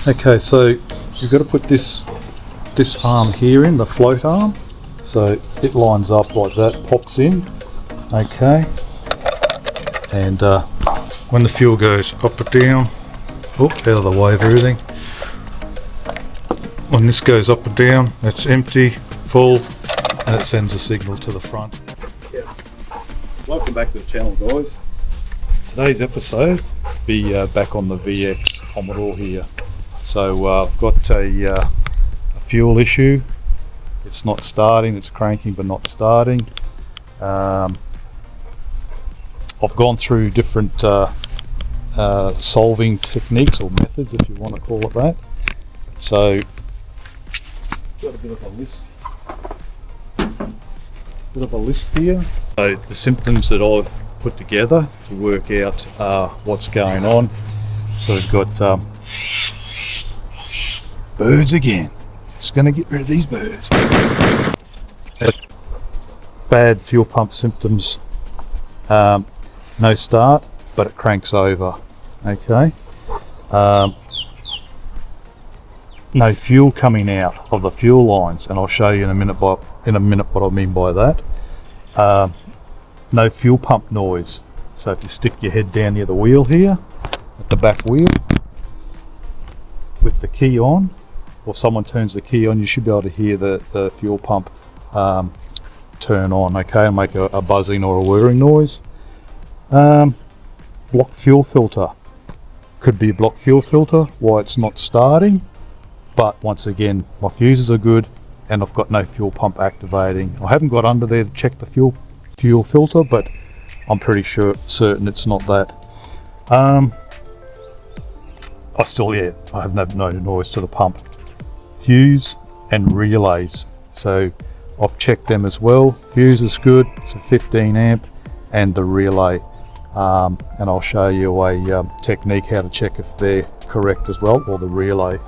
Okay, so you've got to put this arm here in, the float arm, so it lines up like that, pops in. Okay, and when the fuel goes up or down, out of the way of everything. When this goes up or down, that's empty, full, and it sends a signal to the front. Welcome back to the channel, guys. Today's episode will be back on the VX Commodore here. So I've got a fuel issue. It's not starting, it's cranking but not starting. I've gone through different solving techniques or methods, if you want to call it that. So got a bit of a list here. So the symptoms that I've put together to work out what's going on. So we've got birds again. Just going to get rid of these birds. Bad fuel pump symptoms. No start, but it cranks over. Okay. No fuel coming out of the fuel lines, and I'll show you in a minute what I mean by that. No fuel pump noise. So if you stick your head down near the wheel here, at the back wheel, with the key on, or someone turns the key on, you should be able to hear the fuel pump turn on, okay, and make a buzzing or a whirring noise. Blocked fuel filter. Could be a blocked fuel filter, why it's not starting. But once again, my fuses are good and I've got no fuel pump activating. I haven't got under there to check the fuel filter, but I'm pretty certain it's not that. I have no noise to the pump. Fuse and relays. So I've checked them as well. Fuse is good, it's a 15 amp, and the relay. And I'll show you a technique how to check if they're correct as well, or the relay.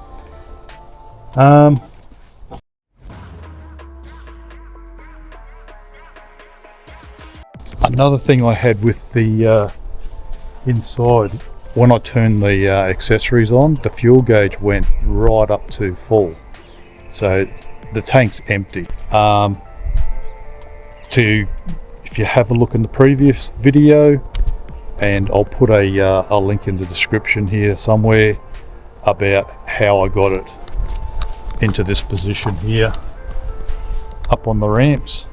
Another thing I had with the inside, when I turned the accessories on, the fuel gauge went right up to full, so the tank's empty. If you have a look in the previous video, and I'll put a link in the description here somewhere about how I got it into this position here up on the ramps.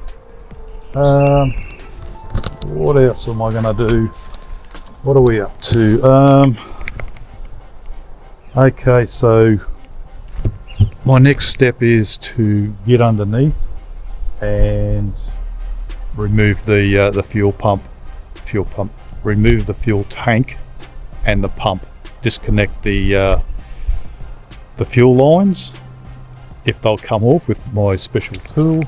What else am I going to do? What are we up to? Okay, so my next step is to get underneath and remove the fuel pump, remove the fuel tank and the pump, disconnect the fuel lines if they'll come off with my special tool,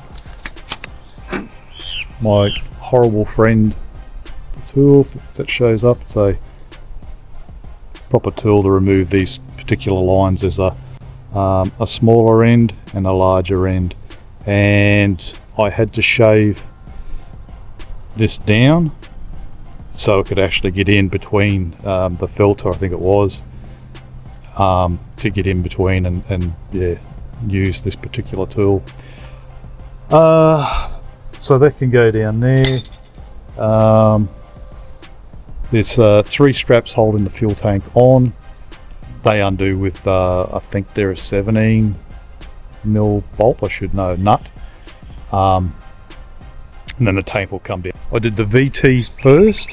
my horrible friend tool that shows up. So proper tool to remove these particular lines. There's a smaller end and a larger end, and I had to shave this down so it could actually get in between the filter, I think it was, to get in between and use this particular tool. So that can go down there. There's 3 straps holding the fuel tank on. They undo with I think they're a 17mm bolt, I should know, nut. And then the tank will come down. I did the VT first,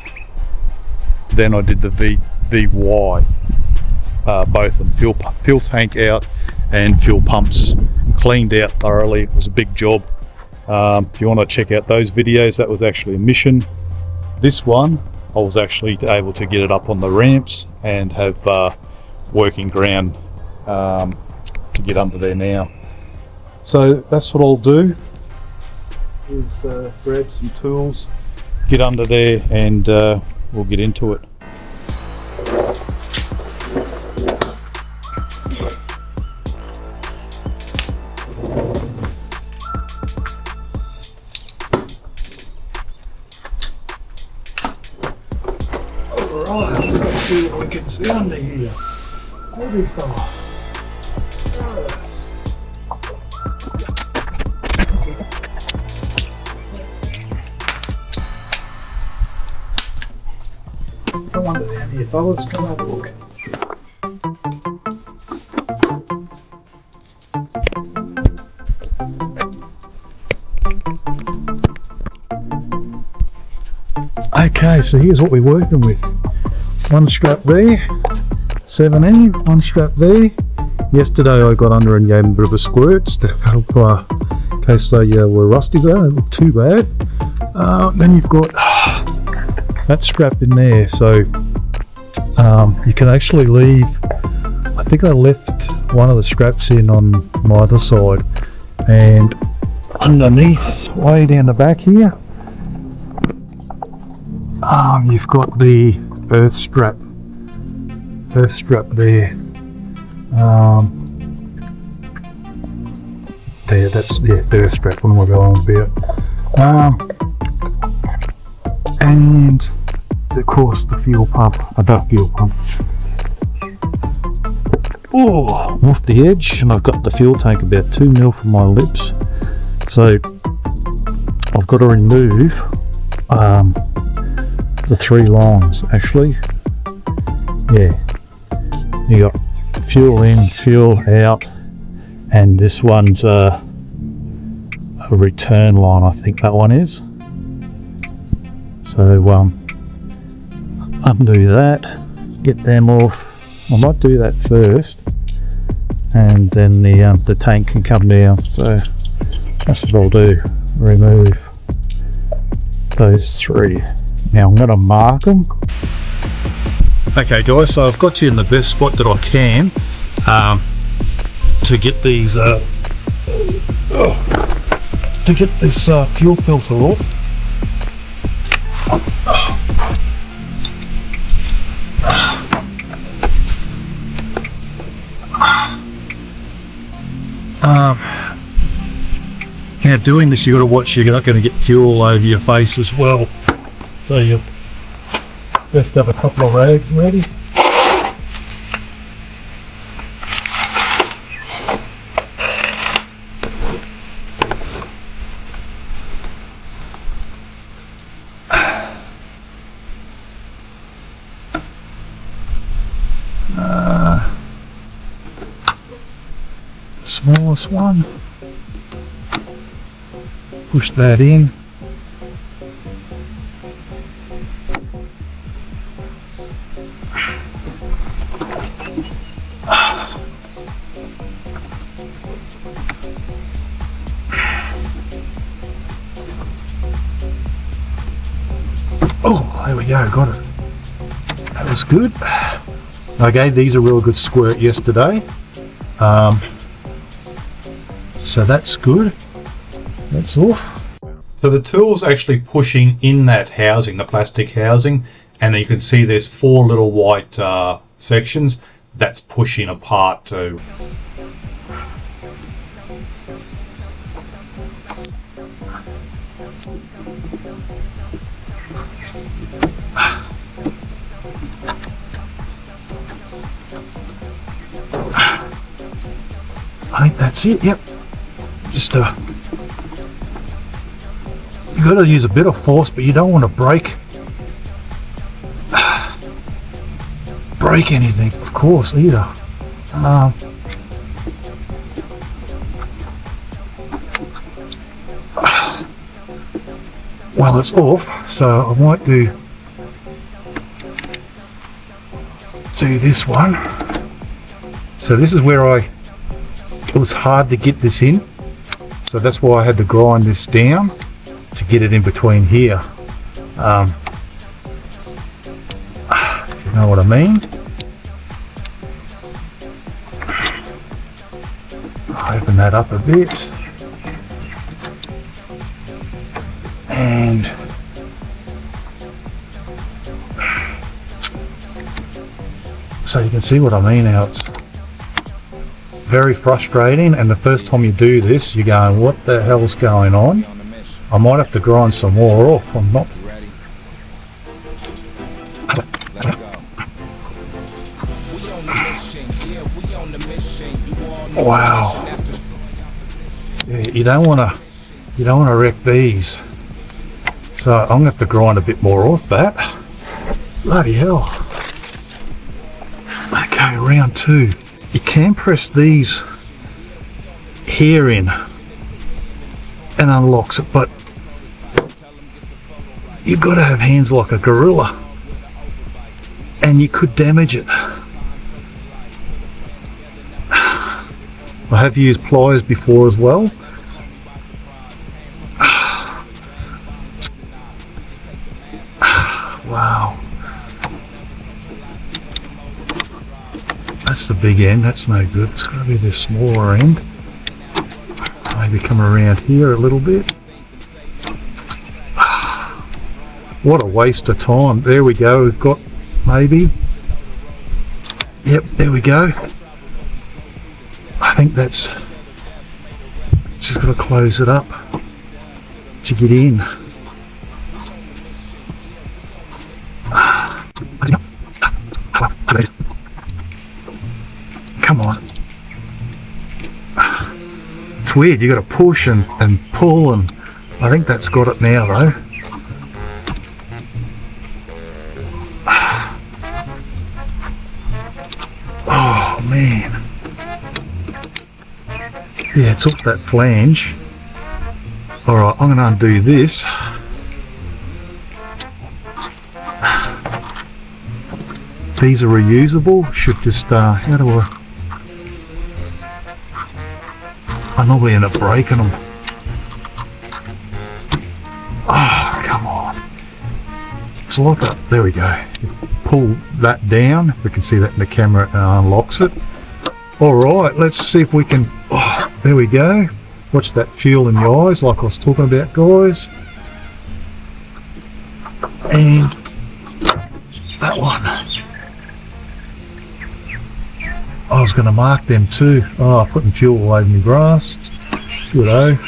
then I did the VY, both of them, fuel tank out and fuel pumps cleaned out thoroughly. It was a big job. If you want to check out those videos, that was actually a mission. This one, I was actually able to get it up on the ramps and have working ground to get under there now. So that's what I'll do, is grab some tools, get under there, and we'll get into it. Alright, let's go see what we can see under here. Maybe fella. fellas, come have a look. Okay, so here's what we're working with. One strap there, 7E, one strap there. Yesterday I got under and gave them a bit of a squirt to help in case they were rusty there, they look too bad. Then you've got that strap in there, so you can actually leave, I think I left one of the straps in on my other side, and underneath, way down the back here, you've got the earth strap there. There, that's the earth strap. What am I going about? And of course the fuel pump, that fuel pump. Oh, I'm off the edge, and I've got the fuel tank about 2 mil from my lips, so I've got to remove the 3 lines actually. Yeah, you got fuel in, fuel out, and this one's a return line, I think that one is. So undo that, get them off. I might do that first, and then the tank can come down. So that's what I'll do, remove those 3. Now I'm going to mark them. Okay guys, so I've got you in the best spot that I can to get these to get this fuel filter off. Now doing this, you got to watch you're not going to get fuel all over your face as well, so you best have a couple of rags ready. Smallest one, push that in. Oh, there we go, got it. That was good. I gave these a real good squirt yesterday. So that's good. That's off. So the tool's actually pushing in that housing, the plastic housing, and you can see there's 4 little white sections. That's pushing apart too. I think that's it, yep. Just you got to use a bit of force, but you don't want to break anything, of course, either. Well, it's off, so I might do this one. So this is where it was hard to get this in, so that's why I had to grind this down to get it in between here. If you know what I mean. Open that up a bit, and so you can see what I mean now. It's very frustrating, and the first time you do this you're going, what the hell's going on? I might have to grind some more off. I'm not. Wow. Yeah, you don't want to wreck these. So I'm going to have to grind a bit more off that. Bloody hell. Okay, round 2. You can press these here in and unlocks it, but you've got to have hands like a gorilla and you could damage it. I have used pliers before as well. Wow. That's the big end, that's no good. It's got to be this smaller end. Maybe come around here a little bit. What a waste of time. There we go, we've got maybe. Yep, there we go. I think that's just got to close it up to get in. Come on. It's weird, you got to push and pull, and I think that's got it now though. Oh man. Yeah, it's off that flange. Alright, I'm going to undo this. These are reusable. Should just, how do I normally end up breaking them. Oh, come on. It's like that. There we go. You pull that down. If we can see that in the camera, it unlocks it. Alright, let's see if we can. Oh, there we go. Watch that fuel in your eyes, like I was talking about, guys. And that one. I was going to mark them too. Oh, putting fuel all over my grass. Good-o.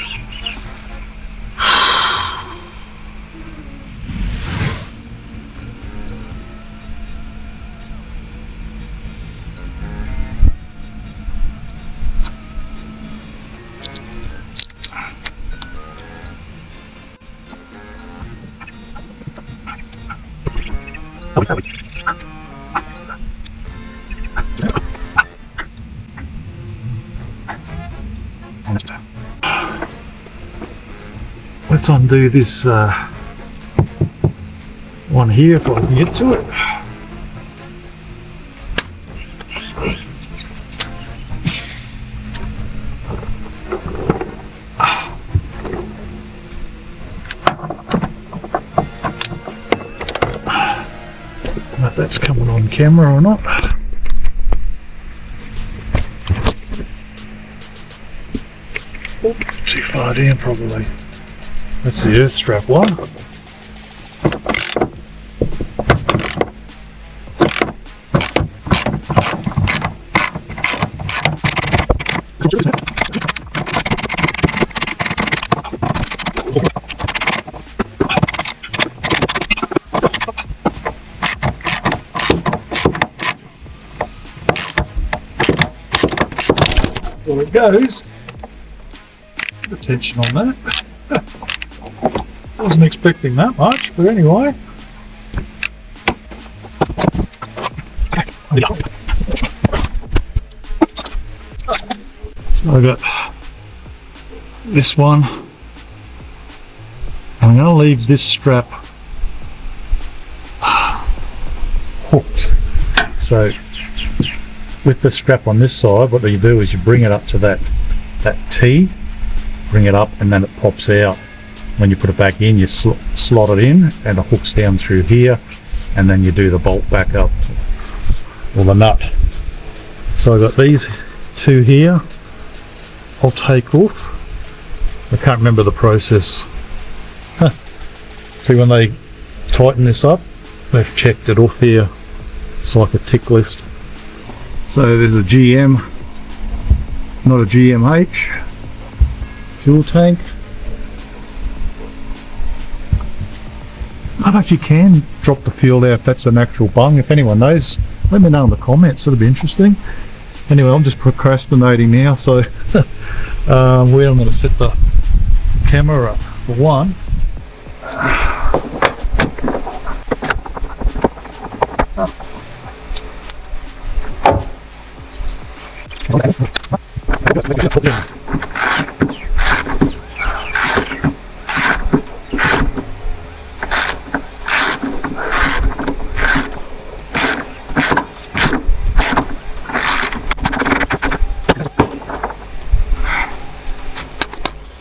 Let's undo this one here if I can get to it. I don't know if that's coming on camera or not. Oop, too far down probably. That's the earth strap one. There it goes. Bit of tension on that. Wasn't expecting that much, but anyway. So I've got this one. I'm going to leave this strap hooked. So with the strap on this side, what you do is you bring it up to that T, bring it up, and then it pops out. When you put it back in, you slot it in and it hooks down through here, and then you do the bolt back up, or the nut. So I've got these two here. I'll take off. I can't remember the process. See, when they tighten this up, they've checked it off here. It's like a tick list. So there's a GM, not a GMH, fuel tank. I don't know if you can drop the fuel there, if that's an actual bung. If anyone knows, let me know in the comments, it'll be interesting. Anyway, I'm just procrastinating now, so where I'm going to set the camera up for one.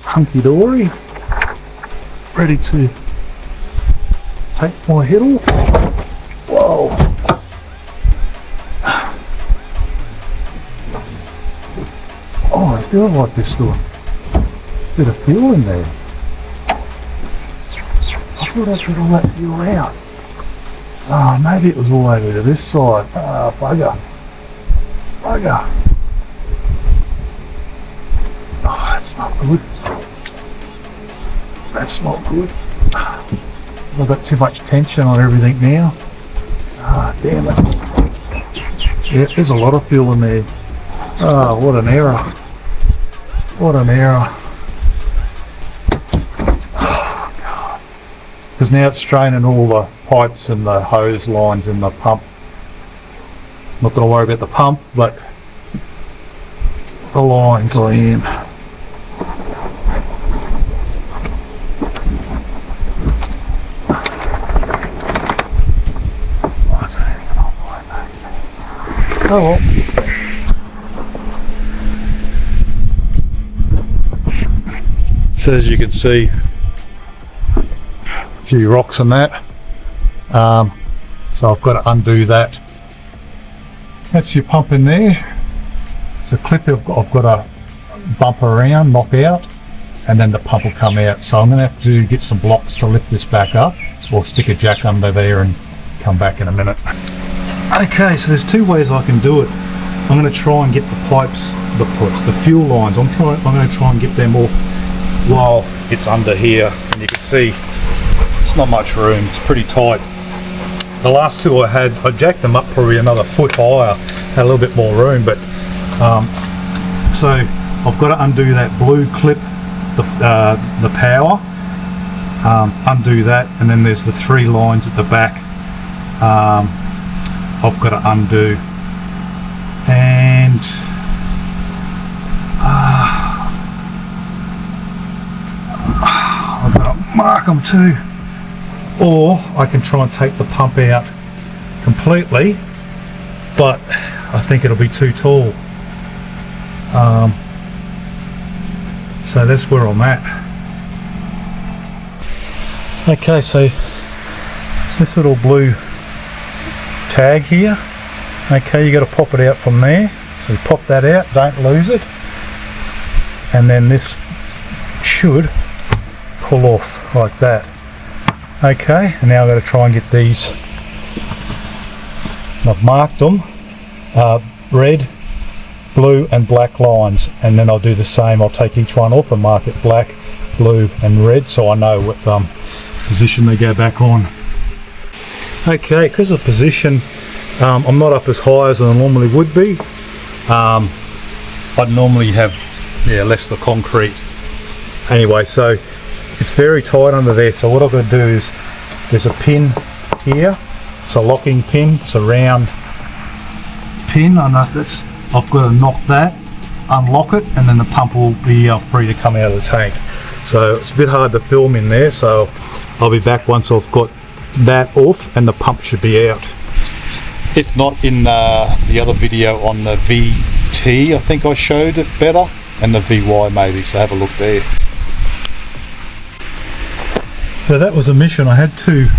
Hunky dory, ready to take my head off. Whoa! Oh, I feel like there's still a bit of fuel in there. I thought I'd put all that fuel out. Oh, maybe it was all over to this side. Ah, bugger. Bugger. Oh, that's not good. That's not good. I've got too much tension on everything now. Ah, damn it. Yeah, there's a lot of fuel in there. Oh, what an error. What an error. Oh, God. Because now it's straining all the pipes and the hose lines in the pump. Not going to worry about the pump, but the lines I am. Oh well. So as you can see, a few rocks in that. So I've got to undo that. That's your pump in there. There's a clip I've got to bump around, knock out, and then the pump will come out. So I'm going to have to get some blocks to lift this back up, or stick a jack under there and come back in a minute. Okay, so there's two ways I can do it. I'm going to try and get the pipes, the fuel lines. I'm going to try and get them off while it's under here. And you can see it's not much room. It's pretty tight. The last two I jacked them up probably another foot higher. Had a little bit more room, but so I've got to undo that blue clip, the power. Undo that, and then there's the three lines at the back. I've got to undo, and I've got to mark them too, or I can try and take the pump out completely, but I think it'll be too tall. So that's where I'm at. Okay, so this little blue tag here, okay, you got to pop it out from there. So you pop that out, don't lose it, and then this should pull off like that. Okay, and now I've got to try and get these. I've marked them red, blue and black lines, and then I'll do the same. I'll take each one off and mark it black, blue and red, so I know what position they go back on. Okay, because of the position, I'm not up as high as I normally would be. I'd normally have less the concrete. Anyway, so it's very tight under there, so what I've got to do is, there's a pin here, it's a locking pin, it's a round pin. I've got to knock that, unlock it, and then the pump will be free to come out of the tank. So it's a bit hard to film in there, so I'll be back once I've got that off and the pump should be out. If not, in the other video on the VT, I think I showed it better, and the VY maybe, so have a look there. So that was a mission. I had to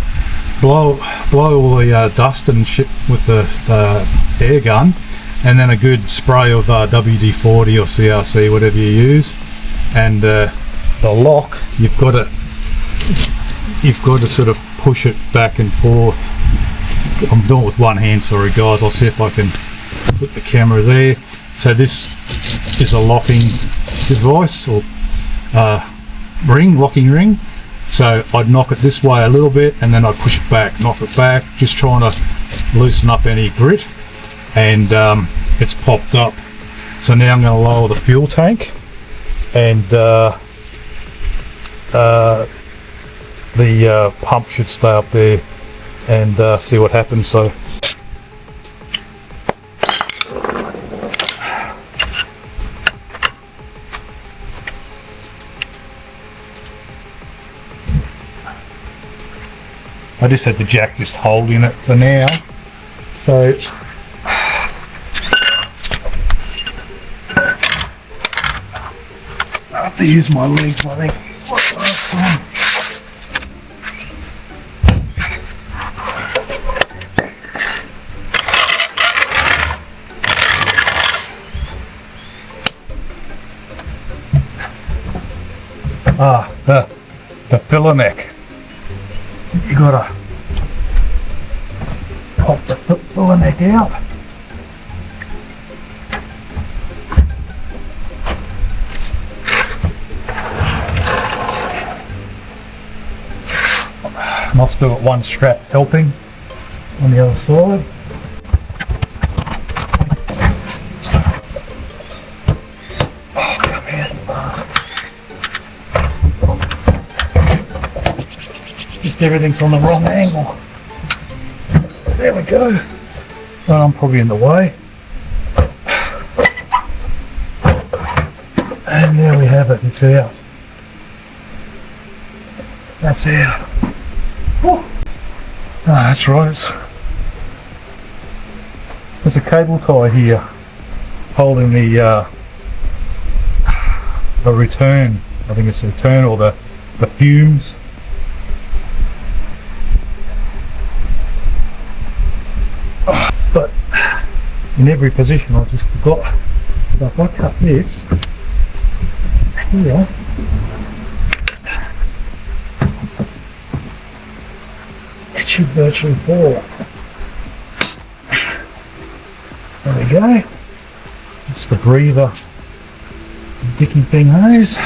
blow all the dust and shit with the air gun, and then a good spray of WD-40 or CRC, whatever you use, and the lock, you've got to sort of push it back and forth. I'm doing it with one hand, sorry guys. I'll see if I can put the camera there. So this is a locking device, or locking ring. So I'd knock it this way a little bit, and then I'd push it back, knock it back, just trying to loosen up any grit, and it's popped up. So now I'm going to lower the fuel tank, and the pump should stay up there, and see what happens. So I just had the jack just holding it for now. So I have to use my legs, I think. The filler neck. You gotta pop the filler neck out. And I've still got one strap helping on the other side. Oh, come here. Just everything's on the wrong angle. There we go. Oh, I'm probably in the way. And there we have it, it's out. That's out. Oh, that's right. There's a cable tie here holding the return. I think it's the return or the fumes. But in every position I just forgot. So if I cut this here, it should virtually fall. There we go. That's the breather dicky thing hose.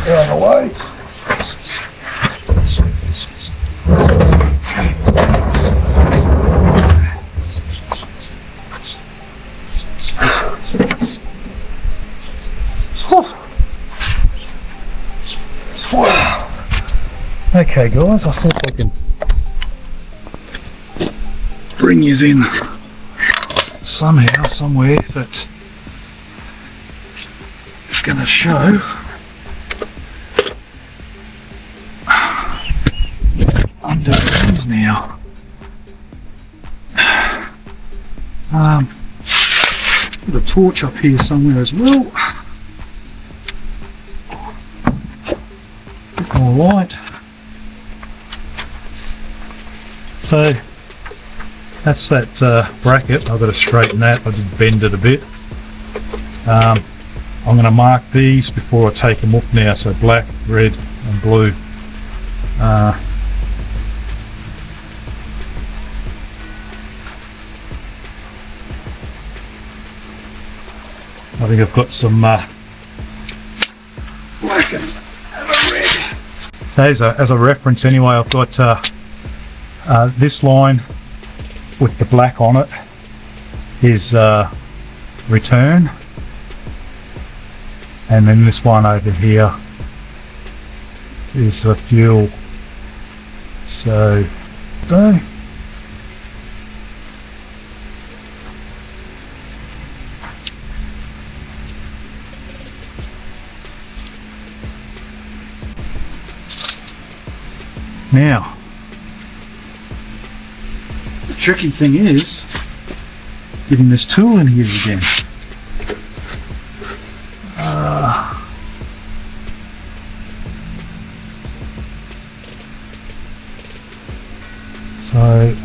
Out of the way. Wow. Okay guys, I think I can bring you in somehow, somewhere that is going to show. Under the lens now. Put a torch up here somewhere as well. Bit more light. So that's that bracket. I've got to straighten that. I did bend it a bit. I'm going to mark these before I take them off now. So black, red, and blue. I think I've got some black and a red. So as a reference anyway, I've got this line with the black on it is return, and then this one over here is the fuel. So now, the tricky thing is getting this tool in here again. So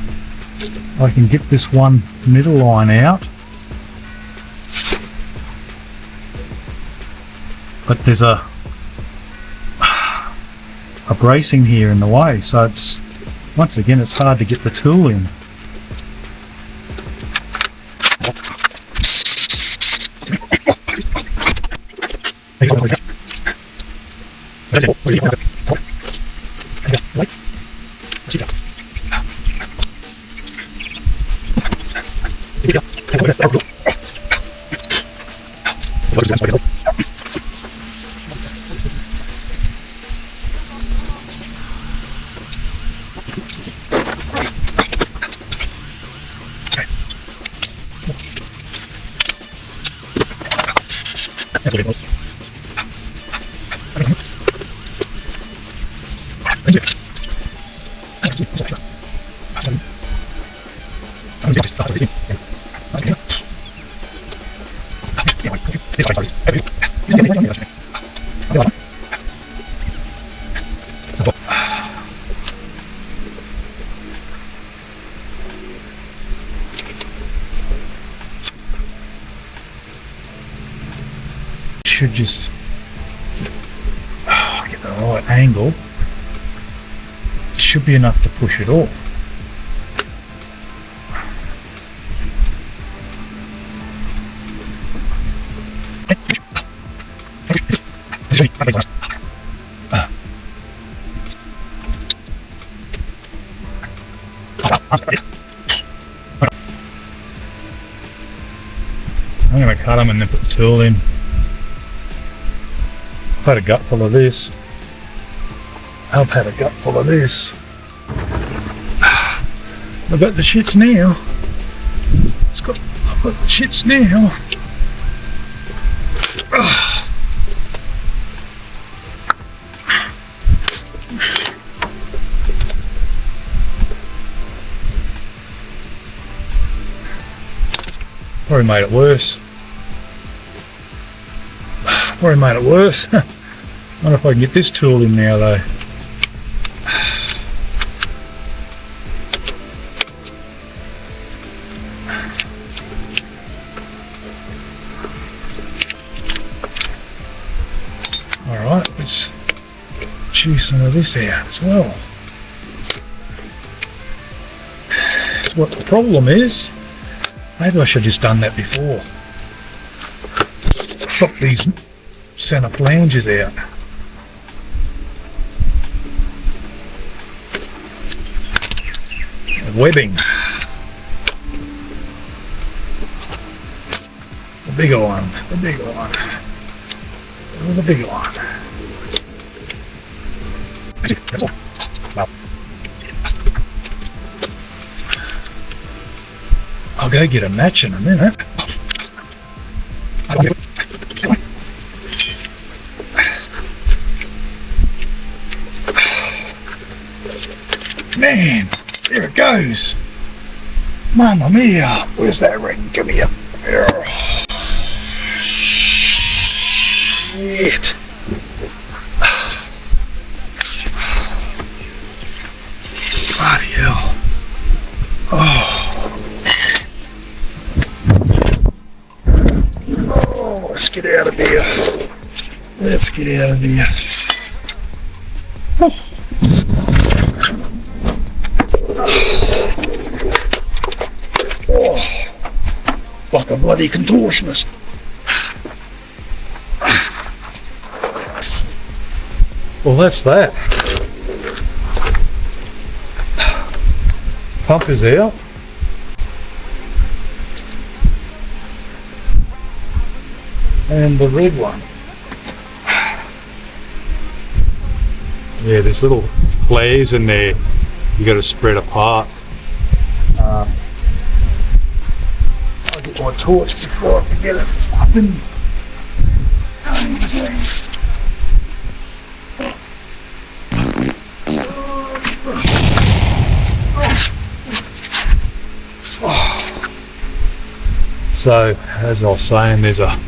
I can get this one middle line out, but there's a bracing here in the way, so it's once again it's hard to get the tool in. Should just get the right angle. Should be enough to push it off. I'm going to cut them and then put the tool in. I've had a gut full of this. I've got the shits now. I've got the shits now. Probably made it worse. I wonder if I can get this tool in now though. Alright, let's chew some of this out as well. That's what the problem is. Maybe I should have just done that before. Swap these centre flanges out. Webbing. The bigger one. I'll go get a match in a minute. Man, there it goes. Mamma mia, where's that ring? Come here. Shit. Bloody hell. Oh, let's get out of here. Like a bloody contortionist. Well, that's that. Pump is out. And the red one. Yeah, there's little flares in there. You got to spread apart. I'll get my torch before I forget it. Up in. So, as I was saying, there's a, I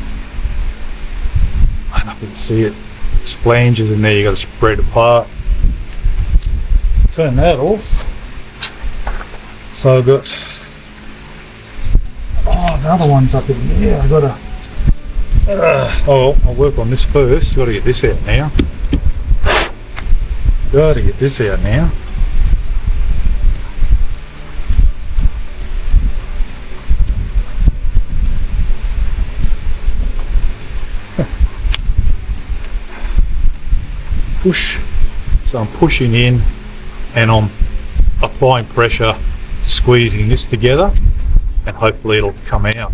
don't know if you can see it, there's flanges in there, you got to spread apart. Turn that off. So I've got, the other one's up in here. I've got to, I'll work on this first. Got to get this out now. Push. So I'm pushing in and I'm applying pressure, squeezing this together, and hopefully it'll come out.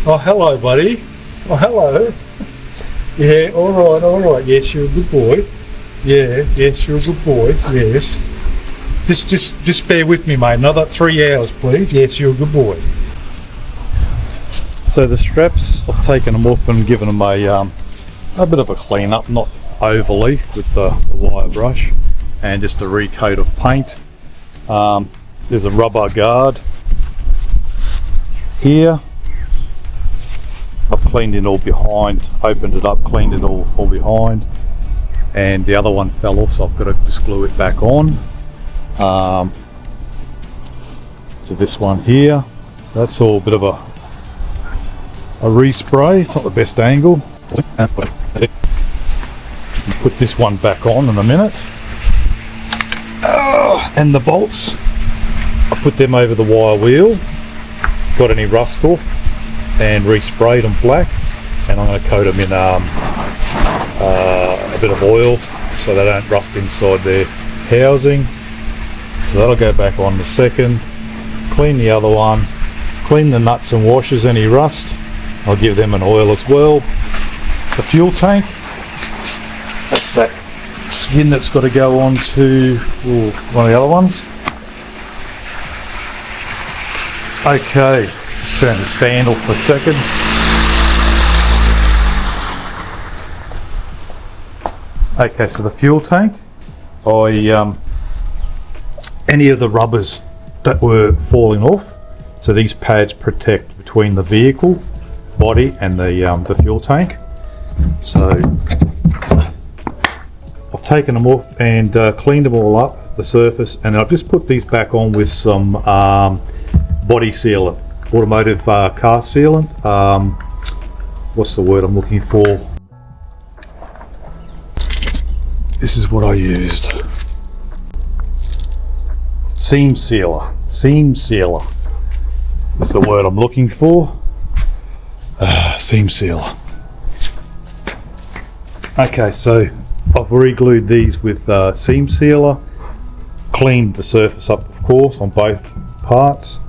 Oh, hello, buddy. Oh, hello. Yeah, all right. Yes, you're a good boy. Yeah, yes, you're a good boy. Yes. Just bear with me, mate. Another 3 hours, please. Yes, you're a good boy. So the straps, I've taken them off and given them a bit of a clean up, not overly, with the wire brush, and just a recoat of paint. There's a rubber guard here. I've cleaned it all behind, opened it up, cleaned it all behind, and the other one fell off, so I've got to just glue it back on. So this one here, so that's all a bit of a respray. It's not the best angle. Put this one back on in a minute. And the bolts, I put them over the wire wheel, got any rust off, and resprayed them black, and I'm going to coat them in a bit of oil so they don't rust inside their housing. So that'll go back on the second. Clean the other one, clean the nuts and washers, any rust, I'll give them an oil as well. The fuel tank, that's that skin that's got to go on to one of the other ones. Okay, just turn this fan off for a second. Okay, so the fuel tank, any of the rubbers that were falling off, so these pads protect between the vehicle body and the fuel tank. So I've taken them off and cleaned them all up, the surface, and I've just put these back on with some body sealant, automotive car sealant. What's the word I'm looking for? This is what I used. Seam sealer. Seam sealer is the word I'm looking for. Seam sealer. Okay, so I've re-glued these with seam sealer, cleaned the surface up, of course, on both parts,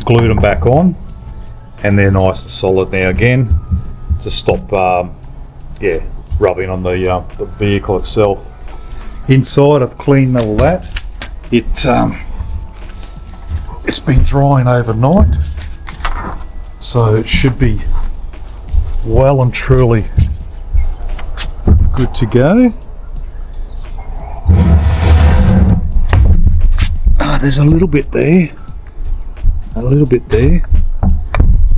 glued them back on, and they're nice and solid now again to stop rubbing on the vehicle itself. Inside, I've cleaned all that. It's been drying overnight, so it should be well and truly good to go. There's a little bit there,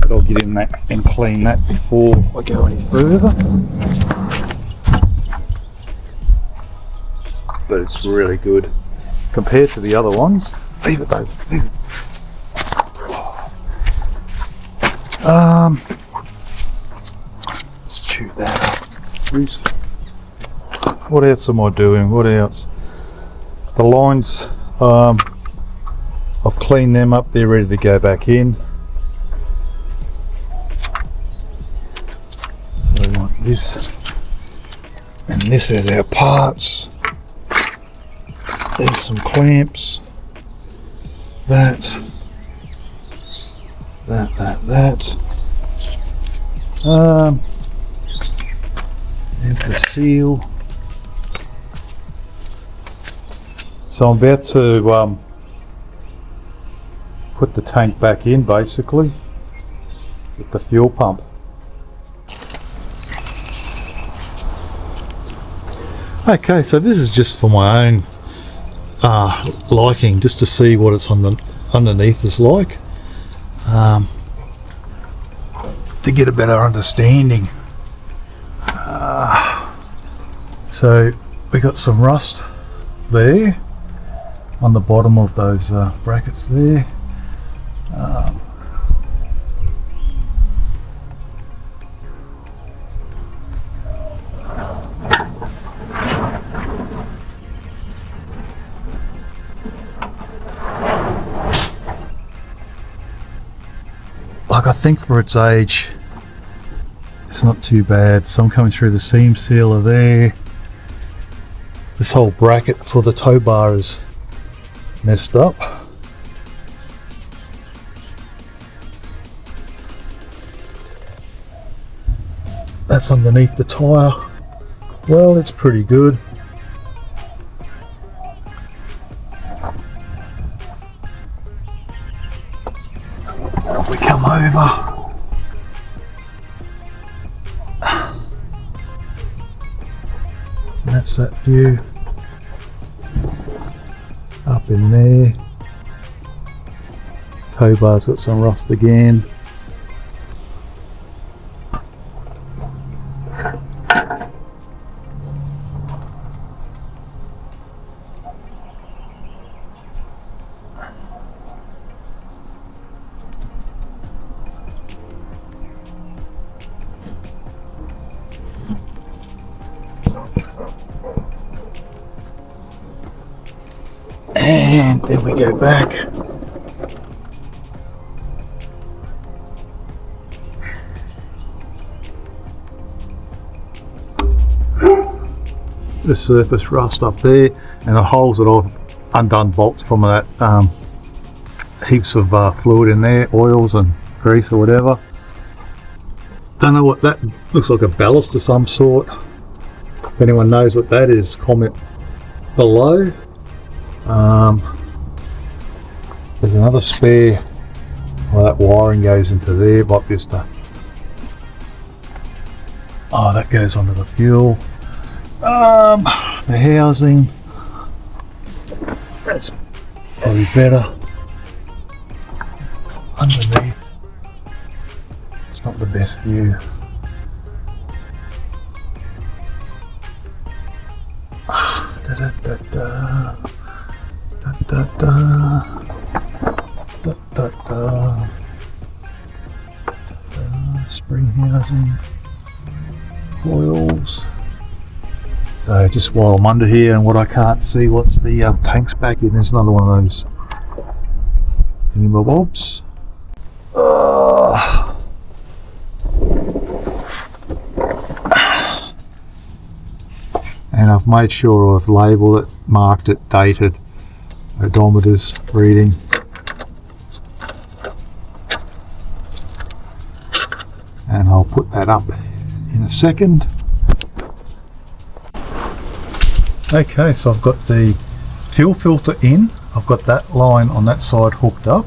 but I'll get in that and clean that before I go any further. But it's really good compared to the other ones. Leave it though. Leave it. Let's chew that up. What else am I doing? What else? The lines, I've cleaned them up. They're ready to go back in. So we want this, and this is our parts. There's some clamps. That. There's the seal. So I'm about to put the tank back in, basically, with the fuel pump. Okay, so this is just for my own liking, just to see what it's underneath is like, to get a better understanding. So we got some rust there on the bottom of those brackets there. Like, I think for its age, it's not too bad. Some coming through the seam sealer there. This whole bracket for the tow bar is messed up. That's underneath the tyre. Well, it's pretty good. come over. That's that view. Up in there. Tow bar's got some rust again. And then we go back. The surface rust up there, and the holes that I've undone bolts from that, heaps of fluid in there, oils and grease or whatever. Don't know what that looks like, a ballast of some sort. If anyone knows what that is, comment below. There's another spare. Well, that wiring goes into there, but just oh, that goes onto the fuel. The housing, that's probably better. Underneath, it's not the best view. Da da da da da da da da da da. Spring housing, coils. So just while I'm under here and what I can't see, what's the tanks back in, there's another one of those thingamabobs. And I've made sure I've labelled it, marked it, dated, odometers, reading. And I'll put that up in a second. Okay, so I've got the fuel filter in. I've got that line on that side hooked up.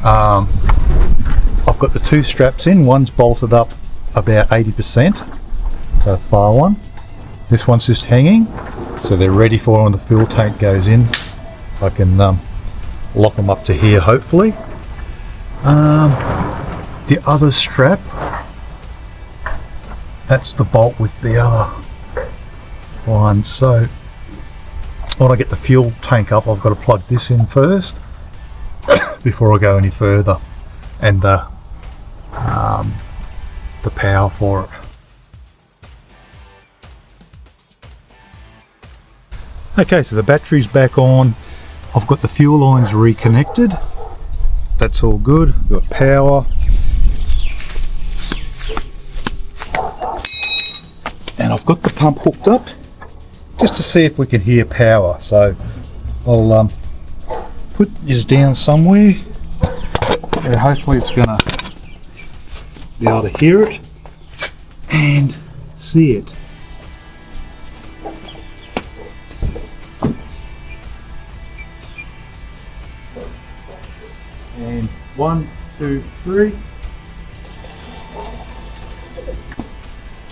I've got the two straps in. One's bolted up about 80%, the far one. This one's just hanging, so they're ready for when the fuel tank goes in. I can lock them up to here, hopefully. The other strap, that's the bolt with the other one. So when I get the fuel tank up, I've got to plug this in first before I go any further, and the power for it. Okay, so the battery's back on. I've got the fuel lines reconnected. That's all good. Got power. And I've got the pump hooked up just to see if we can hear power. So I'll put this down somewhere and hopefully it's gonna be able to hear it and see it. And 1, 2, 3.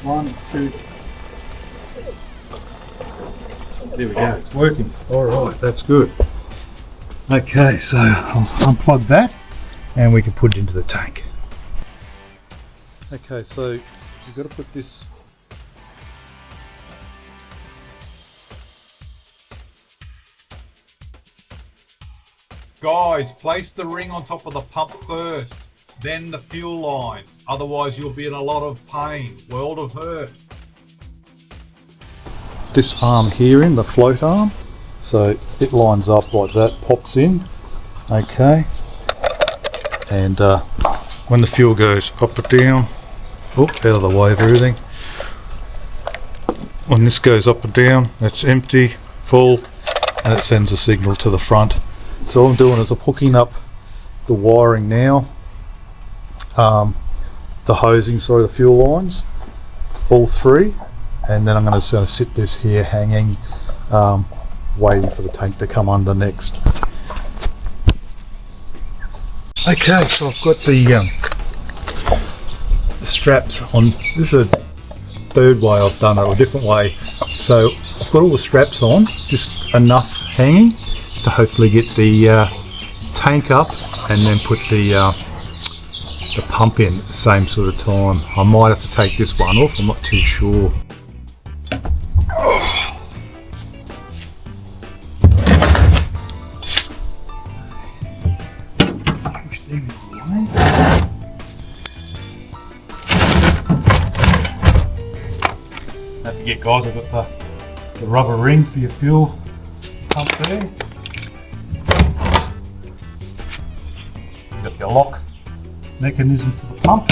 1, 2. There we go, it's working. Alright, that's good. Okay, so I'll unplug that and we can put it into the tank. Okay, so you've got to put this Guys, place the ring on top of the pump first, then the fuel lines. Otherwise you'll be in a lot of pain, world of hurt. this arm here in, the float arm, so it lines up like that, pops in, okay, and when the fuel goes up or down, out of the way of everything, when this goes up or down, it's empty, full, and it sends a signal to the front. So what I'm doing is I'm hooking up the wiring now, the hosing, sorry, the fuel lines, all three, and then I'm going to sit this here hanging, waiting for the tank to come under next. Okay, so I've got the straps on. This is a third way I've done it, or a different way. So I've got all the straps on, just enough hanging to hopefully get the tank up, and then put the pump in at the same sort of time. I might have to take this one off, I'm not too sure. Push them away. Don't forget guys, I've got the rubber ring for your fuel pump there. You've got your lock mechanism for the pump.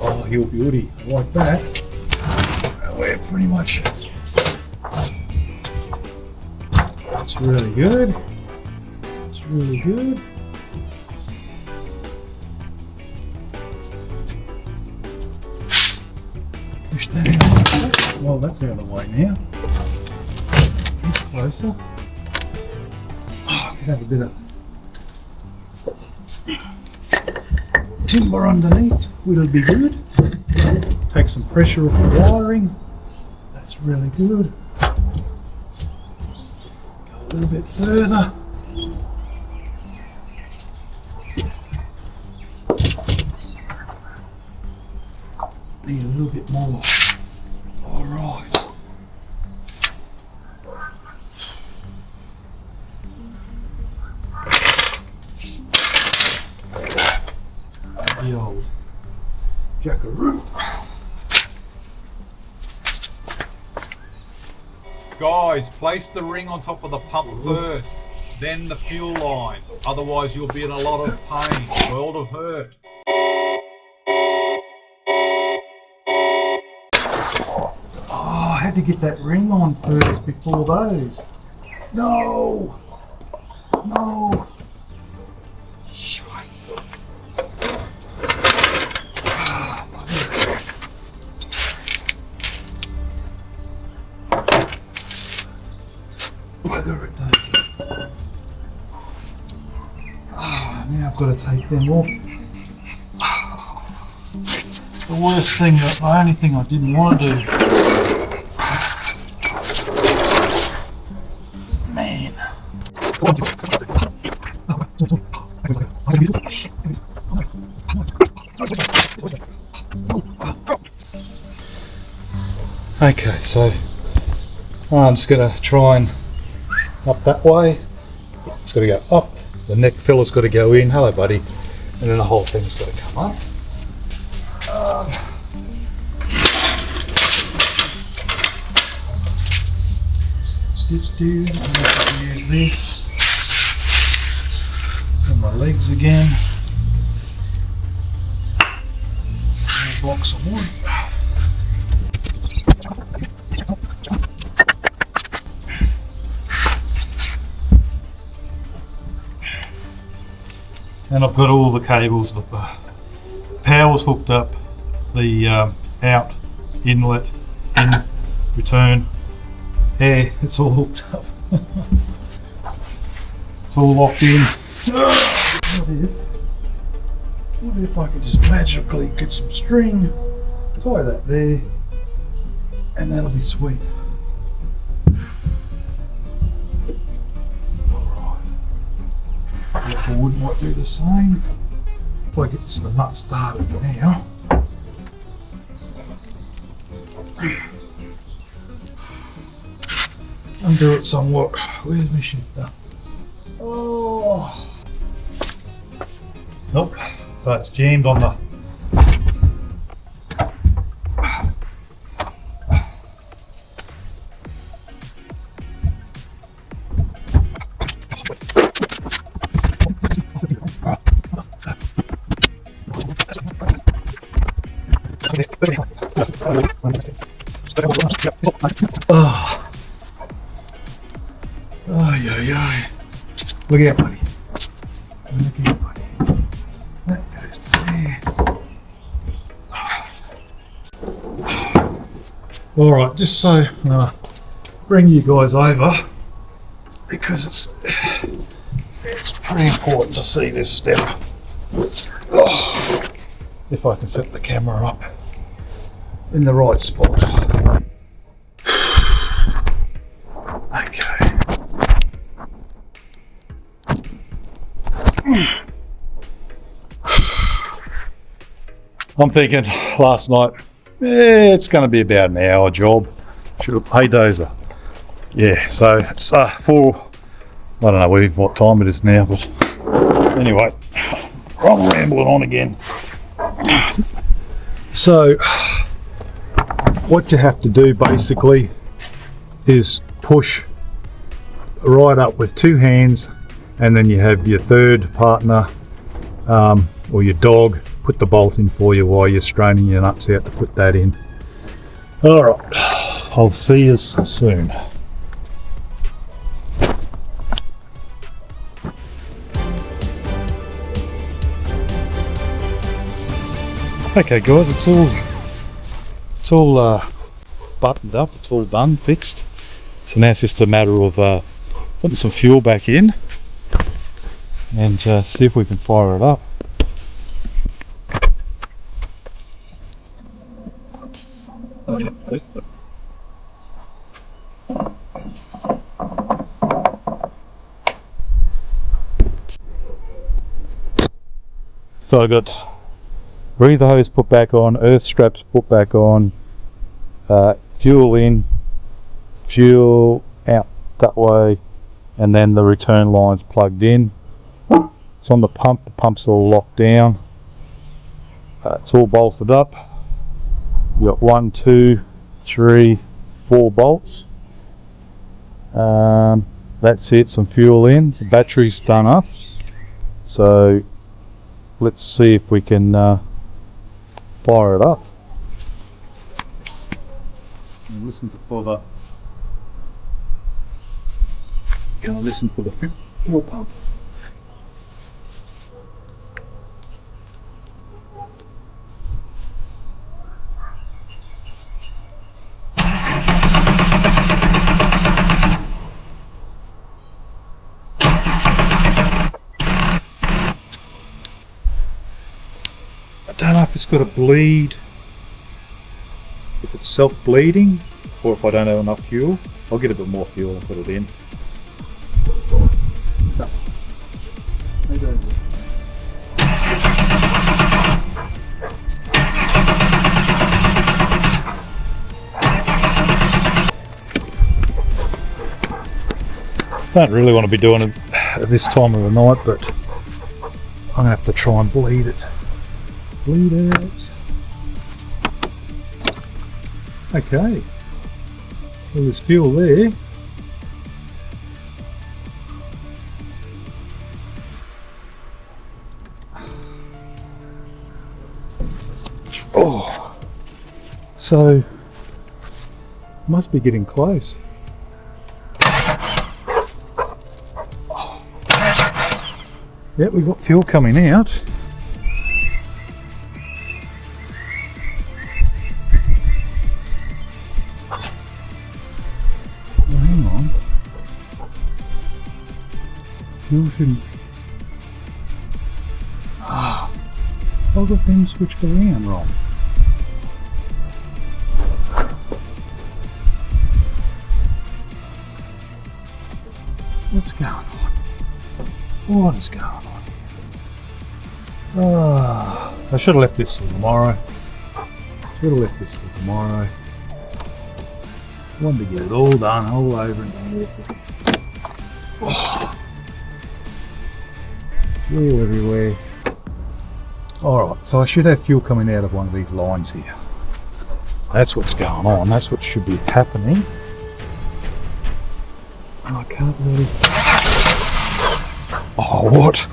Oh, you're beauty. Like that. We're pretty much. That's really good. That's really good. Push that in. Well, that's out of the way now. It's closer. Oh, could have a bit of timber underneath, it'll be good. Take some pressure off the wiring. That's really good. Go a little bit further. Need a little bit more. All right. The old jackaroo. Guys, place the ring on top of the pump first, then the fuel lines. Otherwise you'll be in a lot of pain, world of hurt. Oh, I had to get that ring on first before those. No! No! Bugger it does. Now I've got to take them off. The worst thing, the only thing I didn't want to do. Man. Okay, so I'm just going to try and up that way. It's got to go up. The neck filler's got to go in. Hello, buddy. And then the whole thing's got to come up. I'm going to use this. And my legs again. Blocks of wood. And I've got all the cables, the power's hooked up, the out, inlet, in, return, air, it's all hooked up. It's all locked in. What if I could just magically get some string, tie that there, and that'll be sweet. The wood might do the same. If I get the nut started now. Undo it somewhat. Where's my shifter? Oh. Nope. So it's jammed on the. Oh, yeah. Look out, buddy. Look out, buddy. That goes to there. Alright, just so bring you guys over, because it's pretty important to see this step. Oh, if I can set the camera up in the right spot. Okay. I'm thinking last night, it's going to be about an hour job. Hey Dozer. Yeah, so it's for, I don't know what time it is now, but anyway, I'm rambling on again. So, what you have to do basically is push right up with two hands, and then you have your third partner or your dog put the bolt in for you while you're straining your nuts out to put that in. Alright, I'll see you soon. Okay guys, it's all buttoned up, it's all done, fixed. So now it's just a matter of putting some fuel back in and see if we can fire it up. So I got breather hose put back on, earth straps put back on, fuel in, fuel out that way, and then the return line's plugged in. It's on the pump's all locked down, it's all bolted up. You've got 1, 2, 3, 4 bolts. That's it, some fuel in, the battery's done up, so let's see if we can fire it up and listen for the fuel pump. I don't know if it's got a bleed, if it's self-bleeding, or if I don't have enough fuel. I'll get a bit more fuel and put it in. No. I don't really want to be doing it at this time of the night, but I'm going to have to try and bleed it. Bleed it. Okay. Well, there's fuel there. Oh. So, must be getting close. Yep, we've got fuel coming out. Well, hang on. Fuel shouldn't... Ah, I've got them switched around wrong. What's going on? What is going on? I should have left this till tomorrow. I wanted to get it all done, all over and done with. Oh. Fuel everywhere. Alright, so I should have fuel coming out of one of these lines here. That's what's going on, that's what should be happening. And I can't really... Oh, what?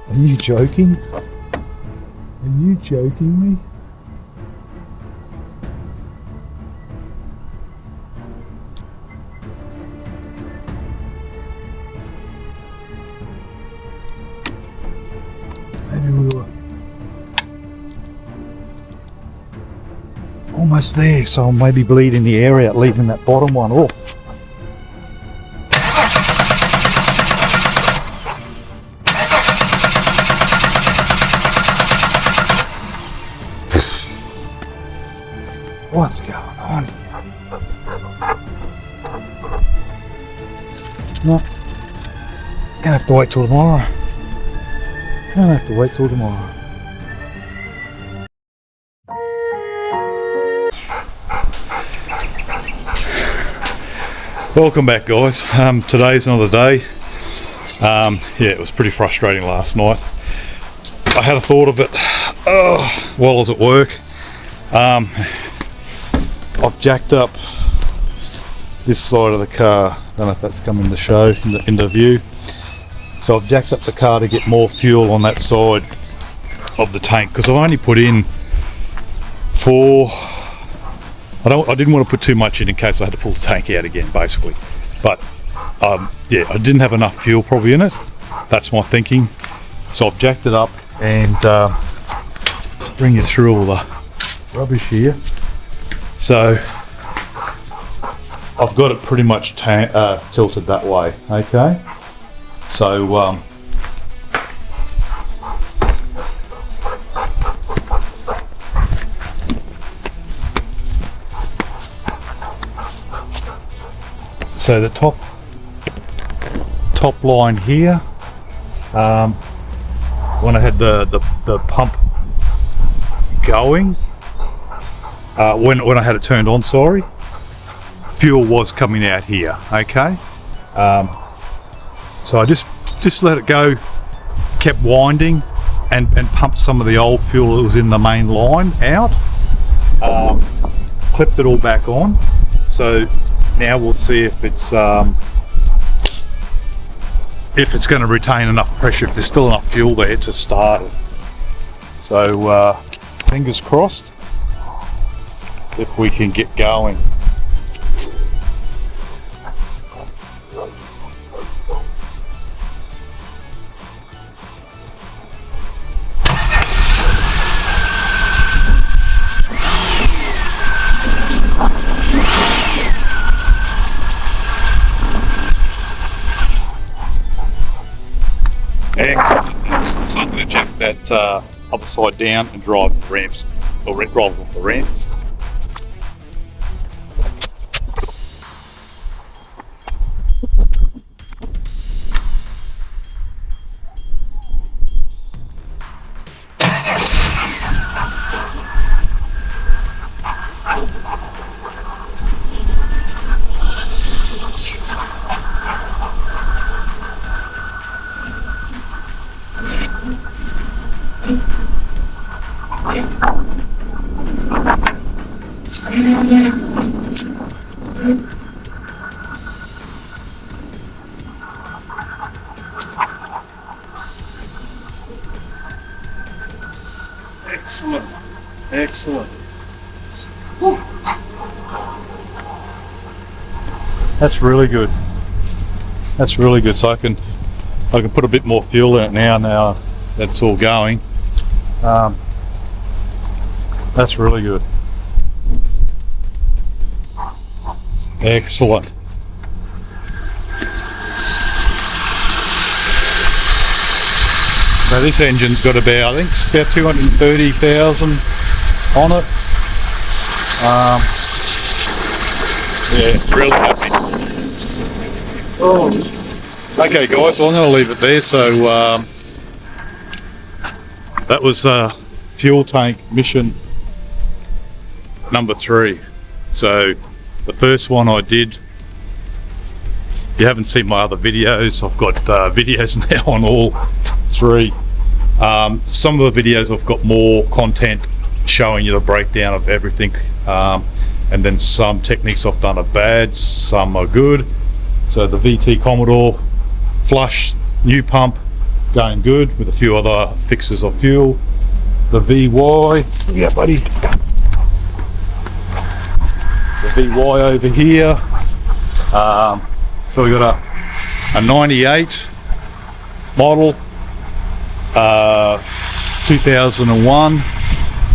Are you joking? Are you joking me? Almost there, so I'll maybe bleeding the air out, leaving that bottom one off. What's going on? No, gonna have to wait till tomorrow. Gonna have to wait till tomorrow. Welcome back, guys. Today's another day. Yeah, it was pretty frustrating last night. I had a thought of it while I was at work. I've jacked up this side of the car. Don't know if that's coming to show in the view. So I've jacked up the car to get more fuel on that side of the tank because I've only put in 4. I didn't want to put too much in case I had to pull the tank out again, basically. But yeah, I didn't have enough fuel probably in it. That's my thinking. So I've jacked it up and bring you through all the rubbish here. So I've got it pretty much tilted that way. Okay. So so the top line here, when I had the pump going, when I had it turned on, sorry, fuel was coming out here. Okay, so I just let it go, kept winding, and pumped some of the old fuel that was in the main line out, clipped it all back on. So now we'll see if it's going to retain enough pressure, if there's still enough fuel there to start it. So fingers crossed if we can get going. Excellent. So I'm going to jack that other side down and drive the ramps, or drive off the ramp. Excellent, excellent. Whew. That's really good. That's really good. So I can put a bit more fuel in it now. Now that's all going. That's really good. Excellent. Now this engine's got about, I think it's about 230,000 on it. Yeah, really happy. Oh. Okay guys, well I'm going to leave it there. So that was fuel tank mission number 3. So the first one I did, if you haven't seen my other videos, I've got videos now on all 3. Some of the videos I've got more content showing you the breakdown of everything, and then some techniques I've done are bad, some are good. So the VT Commodore flush new pump going good with a few other fixes of fuel. The VY, yeah buddy, the VY over here. So we got a 98 model, 2001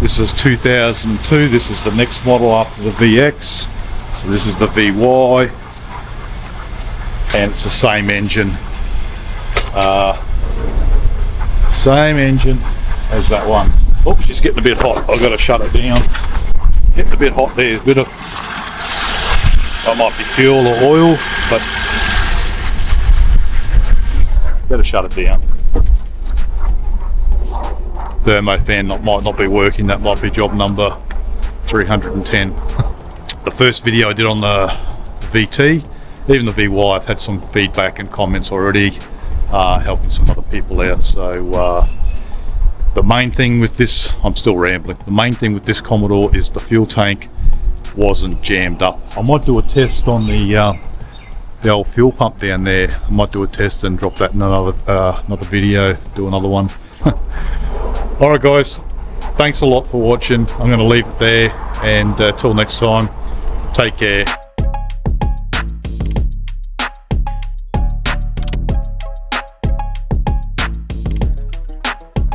This is 2002. This is the next model after the VX. So this is the VY, and it's the same engine. Same engine as that one. Oops, she's getting a bit hot. I've got to shut it down. Getting a bit hot there. A bit of, that might be fuel or oil, but better shut it down. Thermo fan might not be working. That might be job number 310. The first video I did on the VT, even the VY, I've had some feedback and comments already, helping some other people out. So the main thing with this, I'm still rambling, the main thing with this Commodore is the fuel tank wasn't jammed up. I might do a test on the old fuel pump down there. I might do a test and drop that in another video, do another one. Alright guys, thanks a lot for watching. I'm going to leave it there, and till next time, take care.